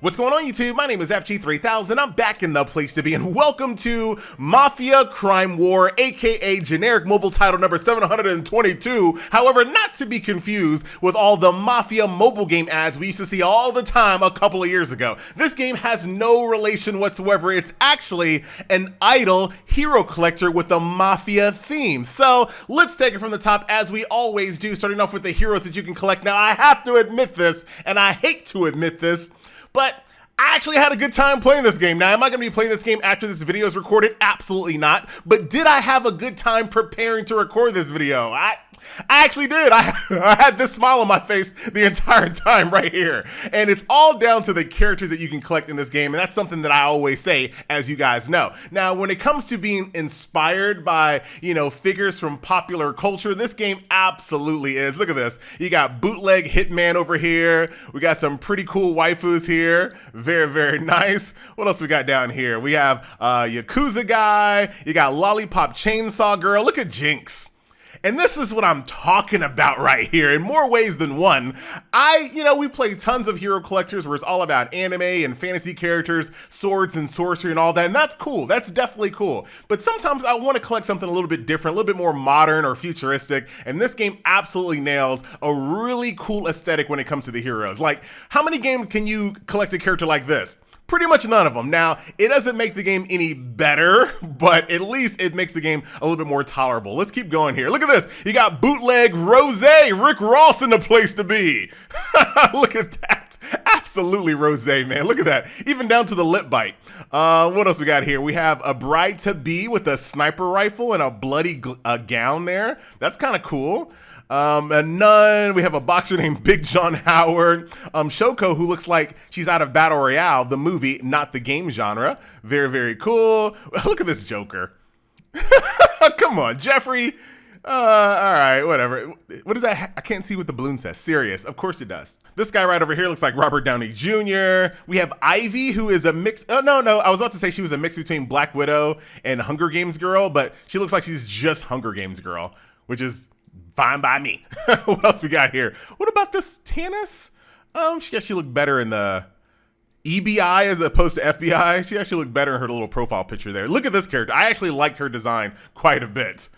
What's going on, YouTube? My name is FG3000. I'm back in the place to be, and welcome to Mafia Crime War, aka generic mobile title number 722. However, not to be confused with all the Mafia mobile game ads we used to see all the time a couple of years ago. This game has no relation whatsoever. It's actually an idle hero collector with a Mafia theme. So let's take it from the top as we always do, starting off with the heroes that you can collect. Now, I have to admit this, and I hate to admit this, but I actually had a good time playing this game. Now, am I going to be playing this game after this video is recorded? Absolutely not. But did I have a good time preparing to record this video? I actually did. I had this smile on my face the entire time right here. And it's all down to the characters that you can collect in this game. And that's something that I always say, as you guys know. Now, when it comes to being inspired by, figures from popular culture, this game absolutely is. Look at this. You got bootleg Hitman over here. We got some pretty cool waifus here. Very, very nice. What else we got down here? We have Yakuza guy. You got Lollipop Chainsaw Girl. Look at Jinx. And this is what I'm talking about right here in more ways than one. We play tons of hero collectors where it's all about anime and fantasy characters, swords and sorcery and all that. And that's cool. That's definitely cool. But sometimes I want to collect something a little bit different, a little bit more modern or futuristic. And this game absolutely nails a really cool aesthetic when it comes to the heroes. Like, how many games can you collect a character like this? Pretty much none of them. Now, it doesn't make the game any better, but at least it makes the game a little bit more tolerable. Let's keep going here. Look at this. You got bootleg Rose, Rick Ross in the place to be. Look at that. Absolutely Rose, man. Look at that. Even down to the lip bite. What else we got here? We have a bride-to-be with a sniper rifle and a bloody gown there. That's kind of cool. A nun, we have a boxer named Big John Howard, Shoko, who looks like she's out of Battle Royale, the movie, not the game genre. Very, very cool. Look at this Joker. Come on, Jeffrey. All right, whatever. What is that? I can't see what the balloon says. Serious. Of course it does. This guy right over here looks like Robert Downey Jr. We have Ivy, who is a mix. Oh, no. I was about to say she was a mix between Black Widow and Hunger Games girl, but she looks like she's just Hunger Games girl, which is fine by me. What else we got here? What about this Tannis? She actually looked better in the EBI as opposed to FBI. She actually looked better in her little profile picture there. Look at this character. I actually liked her design quite a bit.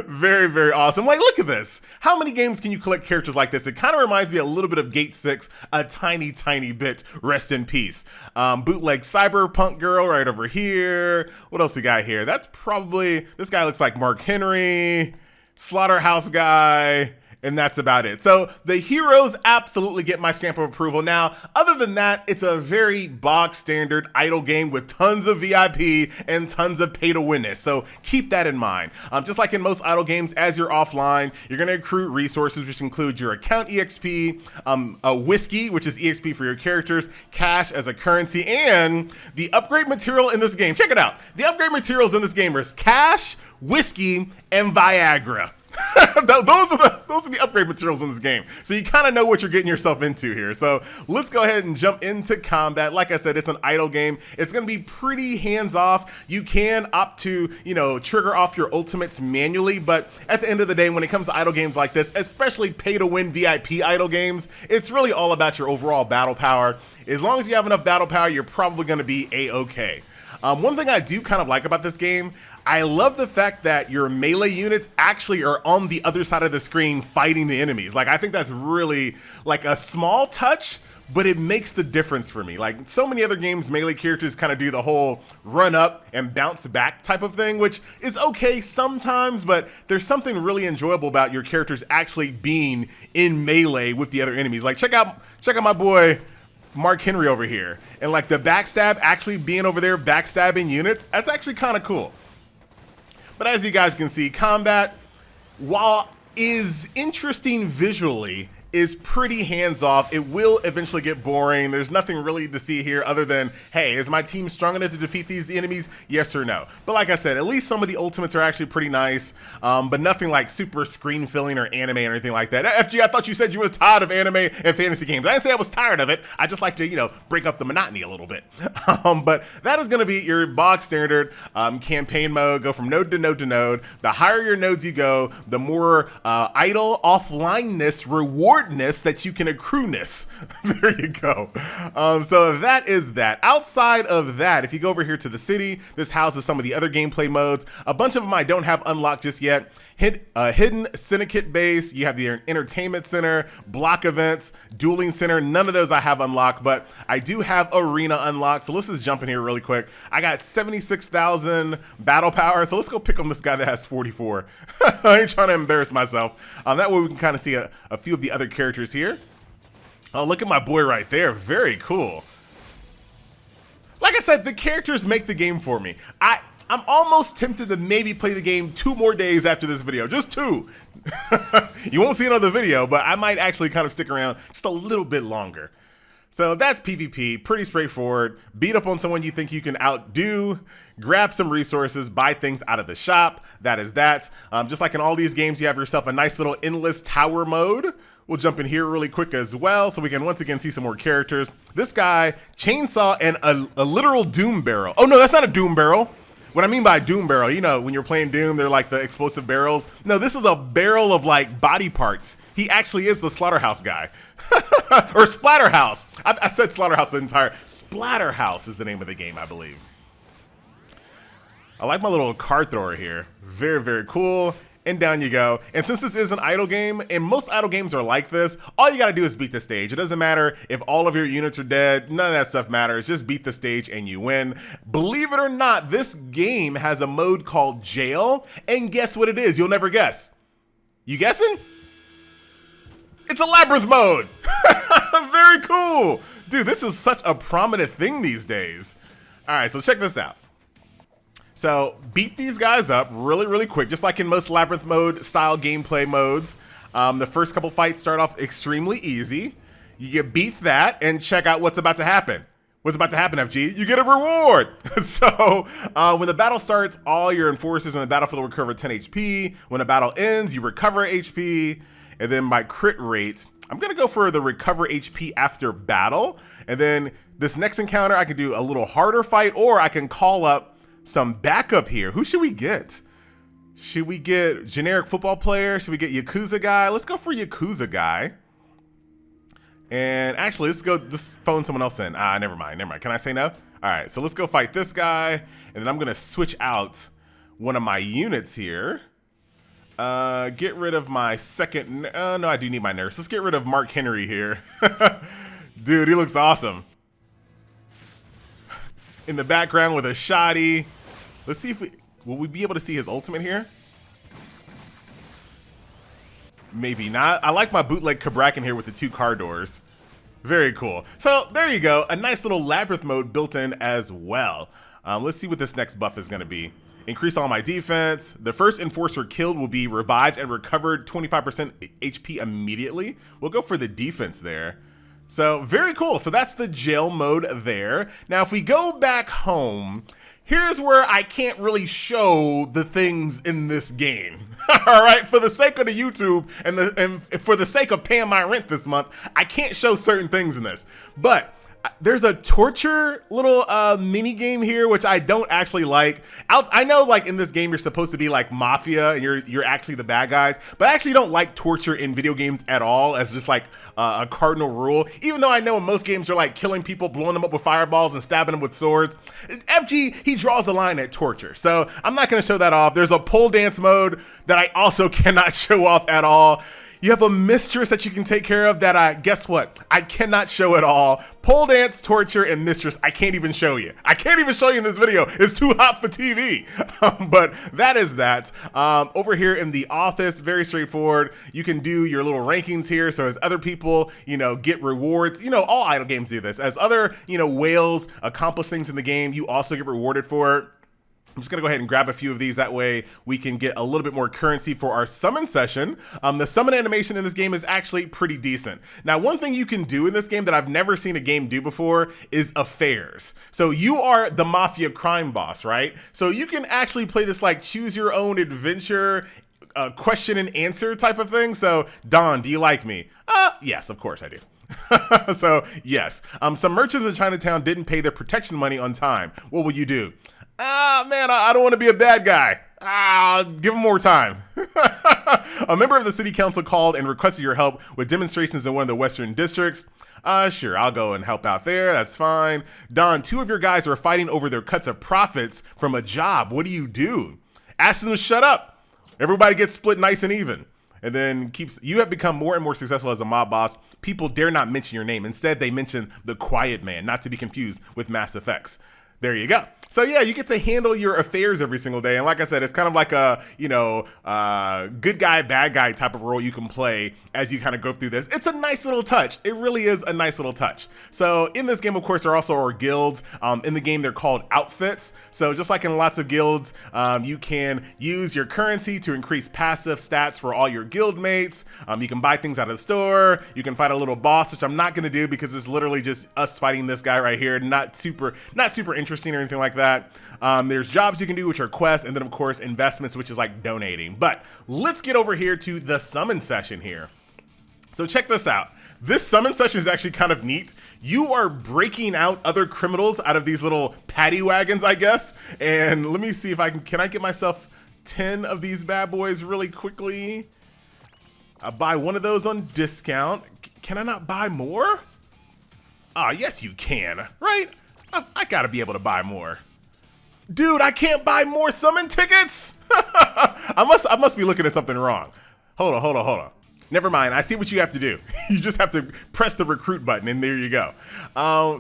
Very, very awesome. Like, look at this. How many games can you collect characters like this? It kind of reminds me a little bit of Gate 6, a tiny, tiny bit. Rest in peace. Bootleg Cyberpunk girl right over here. What else we got here? That's probably, this guy looks like Mark Henry. Slaughterhouse guy, and that's about it. So the heroes absolutely get my stamp of approval. Now, other than that, it's a very bog standard idle game with tons of VIP and tons of pay to winness. So keep that in mind. Just like in most idle games, as you're offline, you're going to accrue resources, which include your account EXP, a whiskey, which is EXP for your characters, cash as a currency, and the upgrade material in this game. Check it out. The upgrade materials in this game are cash, whiskey, and Viagra. those are the upgrade materials in this game. So you kind of know what you're getting yourself into here. So let's go ahead and jump into combat. Like I said, it's an idle game. It's going to be pretty hands-off. You can opt to, trigger off your ultimates manually. But at the end of the day, when it comes to idle games like this, especially pay-to-win VIP idle games, it's really all about your overall battle power. As long as you have enough battle power, you're probably going to be A-okay. One thing I do kind of like about this game, I love the fact that your melee units actually are on the other side of the screen fighting the enemies. Like, I think that's really like a small touch, but it makes the difference for me. Like, so many other games, melee characters kind of do the whole run up and bounce back type of thing, which is okay sometimes, but there's something really enjoyable about your characters actually being in melee with the other enemies. Like, check out my boy Mark Henry over here, and like the backstab actually being over there backstabbing units, that's actually kind of cool. But as you guys can see, combat, while is interesting visually, is pretty hands-off. It will eventually get boring. There's nothing really to see here other than, hey, is my team strong enough to defeat these enemies? Yes or no. But like I said, at least some of the ultimates are actually pretty nice, but nothing like super screen filling or anime or anything like that. FG, I thought you said you were tired of anime and fantasy games. I didn't say I was tired of it. I just like to, break up the monotony a little bit. But that is going to be your bog standard campaign mode. Go from node to node to node. The higher your nodes you go, the more idle offlineness reward rewardness that you can accrueness. There you go. So that is that. Outside of that, if you go over here to the city, this houses some of the other gameplay modes. A bunch of them I don't have unlocked just yet. Hidden syndicate base, you have the entertainment center, block events, dueling center. None of those I have unlocked, but I do have arena unlocked. So let's just jump in here really quick. I got 76,000 battle power. So let's go pick on this guy that has 44. I ain't trying to embarrass myself. That way we can kind of see a few of the other characters here. Oh, look at my boy right there. Very cool. Like I said, the characters make the game for me. I'm almost tempted to maybe play the game 2 more days after this video, just 2. You won't see another video, but I might actually kind of stick around just a little bit longer. So that's PvP, pretty straightforward. Beat up on someone you think you can outdo, grab some resources, buy things out of the shop. That is that. Just like in all these games, you have yourself a nice little endless tower mode. We'll jump in here really quick as well so we can once again see some more characters. This guy, chainsaw and a literal doom barrel. Oh no, that's not a doom barrel. What I mean by doom barrel, you know, when you're playing Doom, they're like the explosive barrels. No, this is a barrel of like body parts. He actually is the slaughterhouse guy. Or Splatterhouse. I said slaughterhouse the entire. Splatterhouse is the name of the game, I believe. I like my little card thrower here. Very, very cool. And down you go. And since this is an idle game, and most idle games are like this, all you gotta do is beat the stage. It doesn't matter if all of your units are dead, none of that stuff matters. Just beat the stage and you win. Believe it or not, this game has a mode called Jail, and guess what it is? You'll never guess. You guessing? It's a labyrinth mode. Very cool. Dude, this is such a prominent thing these days. All right, so check this out. So beat these guys up really, really quick, just like in most labyrinth mode style gameplay modes. The first couple fights start off extremely easy. You beat that and check out what's about to happen. What's about to happen, FG? You get a reward. So when the battle starts, all your enforcers in the battlefield will recover 10 HP. When the battle ends, you recover HP. And then my crit rate, I'm gonna go for the recover HP after battle. And then this next encounter, I can do a little harder fight, or I can call up some backup here. Who should we get? Should we get generic football player? Should we get Yakuza guy? Let's go for Yakuza guy. And actually, let's phone someone else in. Never mind. Can I say no? All right, so let's go fight this guy. And then I'm gonna switch out one of my units here. Get rid of my second, no, I do need my nurse. Let's get rid of Mark Henry here. Dude, he looks awesome. In the background with a shotty. Let's see if will we be able to see his ultimate here? Maybe not. I like my bootleg Cabrakan here with the 2 car doors. Very cool. So there you go. A nice little labyrinth mode built in as well. Let's see what this next buff is going to be. Increase all my defense. The first enforcer killed will be revived and recovered 25% HP immediately. We'll go for the defense there. So very cool. So that's the jail mode there. Now, if we go back home, here's where I can't really show the things in this game. All right, for the sake of the YouTube and for the sake of paying my rent this month, I can't show certain things in this. But there's a torture little mini game here, which I don't actually like. I know, like in this game, you're supposed to be like mafia, and you're actually the bad guys. But I actually don't like torture in video games at all, as just like a cardinal rule. Even though I know in most games you're like killing people, blowing them up with fireballs, and stabbing them with swords. FG, he draws a line at torture, so I'm not going to show that off. There's a pole dance mode that I also cannot show off at all. You have a mistress that you can take care of that guess what? I cannot show at all. Pole dance, torture, and mistress, I can't even show you. I can't even show you in this video. It's too hot for TV. But that is that. Over here in the office, very straightforward. You can do your little rankings here. So as other people, get rewards, all idle games do this. As other, whales accomplish things in the game, you also get rewarded for it. I'm just gonna go ahead and grab a few of these. That way we can get a little bit more currency for our summon session. The summon animation in this game is actually pretty decent. Now, one thing you can do in this game that I've never seen a game do before is affairs. So you are the mafia crime boss, right? So you can actually play this like choose your own adventure, question and answer type of thing. So Don, do you like me? Yes, of course I do. So yes, some merchants in Chinatown didn't pay their protection money on time. What will you do? Man, I don't want to be a bad guy. Give him more time. A member of the city council called and requested your help with demonstrations in one of the western districts. Sure, I'll go and help out there. That's fine. Don, 2 of your guys are fighting over their cuts of profits from a job. What do you do? Ask them to shut up. Everybody gets split nice and even. And then you have become more and more successful as a mob boss. People dare not mention your name. Instead, they mention the quiet man, not to be confused with Mass Effects. There you go. So yeah, you get to handle your affairs every single day. And like I said, it's kind of like a, good guy, bad guy type of role you can play as you kind of go through this. It's a nice little touch. It really is a nice little touch. So in this game, of course, there also are guilds. In the game, they're called outfits. So just like in lots of guilds, you can use your currency to increase passive stats for all your guild mates. You can buy things out of the store. You can fight a little boss, which I'm not going to do because it's literally just us fighting this guy right here. Not super interesting or anything like that. There's jobs you can do, which are quests, and then of course investments, which is like donating. But let's get over here to the summon session here. So check this out. This summon session is actually kind of neat. You are breaking out other criminals out of these little paddy wagons, I guess. And let me see if can I get myself 10 of these bad boys really quickly? I'll buy one of those on discount. Can I not buy more? Yes you can, right? I gotta be able to buy more. Dude, I can't buy more summon tickets? I must be looking at something wrong. Hold on. Never mind, I see what you have to do. You just have to press the recruit button and there you go.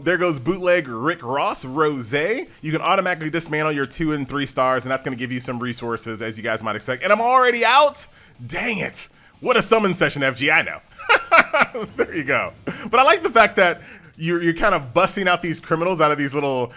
There goes Bootleg Rick Ross, Rose. You can automatically dismantle your 2 and 3 stars and that's gonna give you some resources as you guys might expect. And I'm already out? Dang it. What a summon session, FG, I know. There you go. But I like the fact that you're kind of busting out these criminals out of these little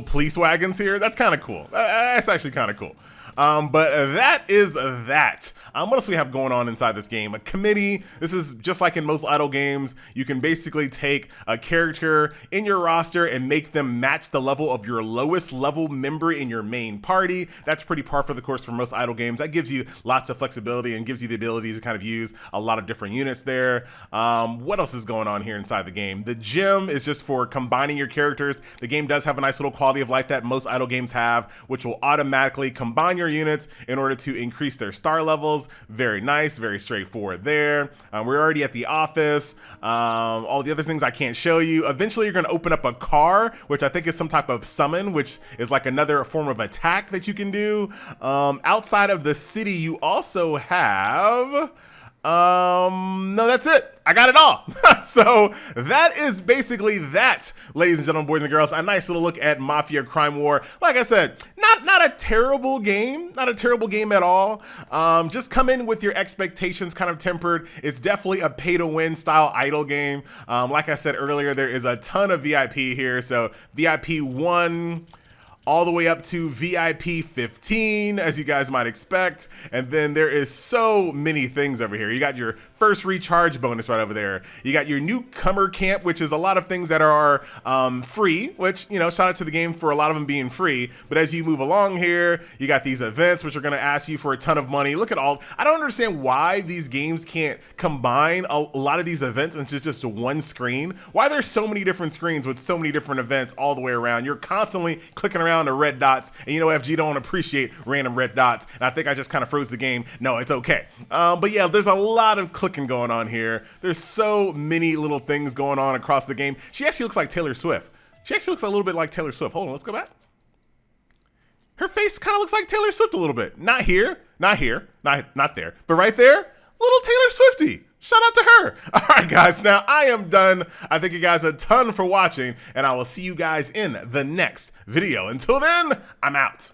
police wagons here. That's kind of cool. That's actually kind of cool. But that is that. What else we have going on inside this game? A committee. This is just like in most idle games. You can basically take a character in your roster and make them match the level of your lowest level member in your main party. That's pretty par for the course for most idle games. That gives you lots of flexibility and gives you the ability to kind of use a lot of different units there. What else is going on here inside the game? The gym is just for combining your characters. The game does have a nice little quality of life that most idle games have, which will automatically combine your units in order to increase their star levels. Very nice, very straightforward there. We're already at the office. All the other things I can't show you. Eventually you're gonna open up a car, which I think is some type of summon, which is like another form of attack that you can do. Outside of the city, you also have, no, that's it. I got it all. So that is basically that, ladies and gentlemen, boys and girls. A nice little look at Mafia Crime War. Like I said, not a terrible game, not a terrible game at all. Just come in with your expectations kind of tempered. It's definitely a pay-to-win style idle game. Like I said earlier, there is a ton of VIP here. So VIP 1 all the way up to VIP 15, as you guys might expect. And then there is so many things over here. You got your first recharge bonus right over there. You got your newcomer camp, which is a lot of things that are free, which, shout out to the game for a lot of them being free. But as you move along here, you got these events, which are gonna ask you for a ton of money. Look at all, I don't understand why these games can't combine a lot of these events into just one screen. Why there's so many different screens with so many different events all the way around. You're constantly clicking around the red dots, and FG don't appreciate random red dots, and I think I just kind of froze the game. No, it's okay. But yeah, there's a lot of clicking going on here. There's so many little things going on across the game. She actually looks like Taylor Swift. She actually looks a little bit like Taylor Swift. Hold on, let's go back. Her face kind of looks like Taylor Swift a little bit. Not here, not there, but right there, little Taylor Swiftie. Shout out to her. All right, guys, now I am done. I thank you guys a ton for watching, and I will see you guys in the next video. Until then, I'm out.